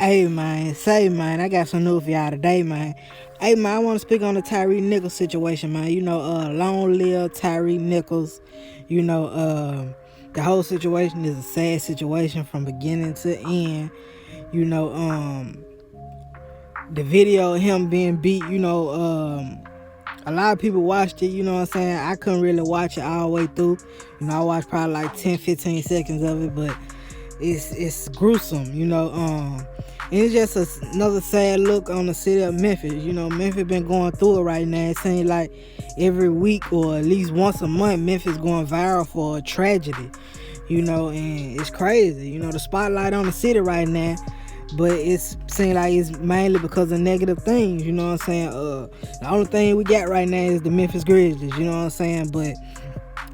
Hey man, say man, I got some news for y'all today, man. Hey man, I want to speak on the Tyre Nichols situation, man. Long live Tyre Nichols. The whole situation is a sad situation from beginning to end. You know, the video of him being beat, a lot of people watched it, you know what I'm saying? I couldn't really watch it all the way through. I watched probably like 10, 15 seconds of it, but it's gruesome, and it's just another sad look on the city of Memphis. Memphis been going through it right now. It seems like every week or at least once a month, Memphis going viral for a tragedy. And it's crazy. The spotlight on the city right now, but it seems like it's mainly because of negative things. You know what I'm saying? The only thing we got right now is the Memphis Grizzlies. You know what I'm saying? But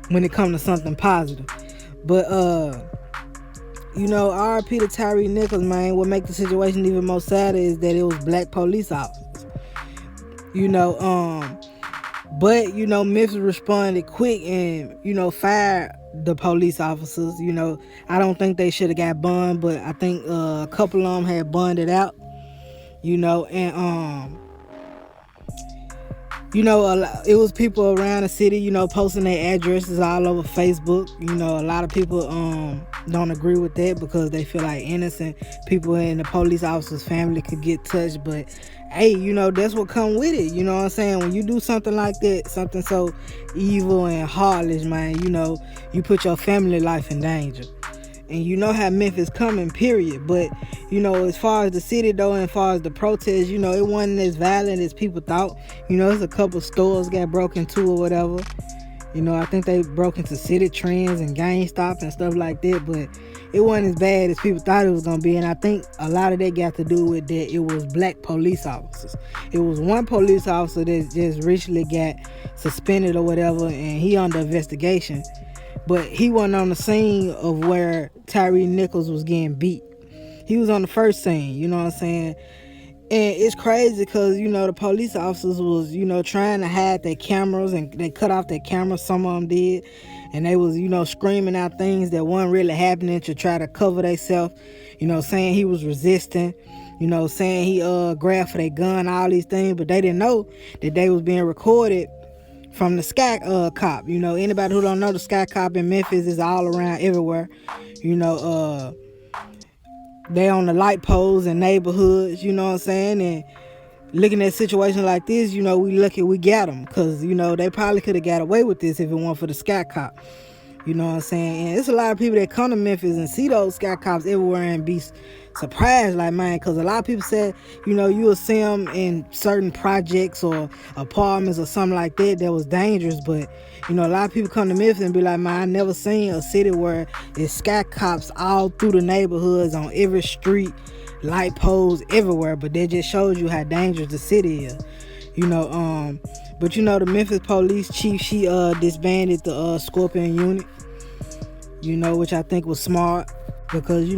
when it comes to something positive, but RP to Tyre Nichols, man. What make the situation even more sadder is that it was black police officers. You know, but Memphis responded quick and fired the police officers. I don't think they should have got bond, but I think a couple of them had bonded out. And it was people around the city, posting their addresses all over Facebook. A lot of people don't agree with that because they feel like innocent people in the police officer's family could get touched. But hey, that's what come with it. You know what I'm saying? When you do something like that, something so evil and heartless, man, you put your family life in danger. And you know how Memphis coming, period. But, as far as the city, though, and as far as the protests, it wasn't as violent as people thought. There's a couple stores got broken into or whatever. I think they broke into City Trends and GameStop and stuff like that. But it wasn't as bad as people thought it was going to be. And I think a lot of that got to do with that it was black police officers. It was one police officer that just recently got suspended or whatever, and he under investigation. But he wasn't on the scene of where Tyre Nichols was getting beat. He was on the first scene, you know what I'm saying? And it's crazy because, the police officers was, trying to hide their cameras, and they cut off their cameras, some of them did. And they was, screaming out things that weren't really happening to try to cover themselves, saying he was resisting, saying he grabbed for their gun, all these things. But they didn't know that they was being recorded from the Sky Cop. Anybody who don't know, the Sky Cop in Memphis is all around everywhere. They on the light poles in neighborhoods, you know what I'm saying? And looking at situations like this, we lucky we got them, because they probably could have got away with this if it weren't for the Sky Cop. You know what I'm saying? And it's a lot of people that come to Memphis and see those Sky Cops everywhere and be surprised, like, man, because a lot of people said, you'll see them in certain projects or apartments or something like that was dangerous. But, a lot of people come to Memphis and be like, man, I never seen a city where there's Sky Cops all through the neighborhoods, on every street, light poles everywhere. But that just shows you how dangerous the city is. But the Memphis police chief, she disbanded the Scorpion unit, which I think was smart, because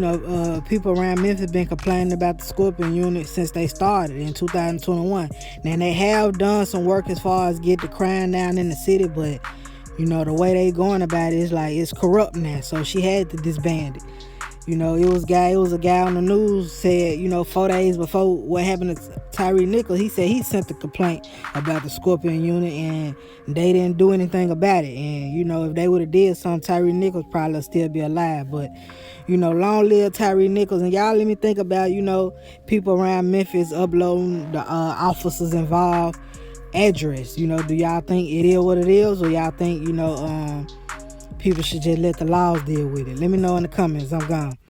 people around Memphis been complaining about the Scorpion unit since they started in 2021. Now they have done some work as far as get the crime down in the city, but the way they going about it is like it's corrupt now, so she had to disband it. It was a guy on the news said, 4 days before what happened to Tyre Nichols, he said he sent the complaint about the Scorpion unit and they didn't do anything about it. And, if they would have did something, Tyre Nichols probably still be alive. But, long live Tyre Nichols. And y'all let me think about, people around Memphis uploading the officers involved address. Do y'all think it is what it is, or y'all think, people should just let the laws deal with it? Let me know in the comments. I'm gone.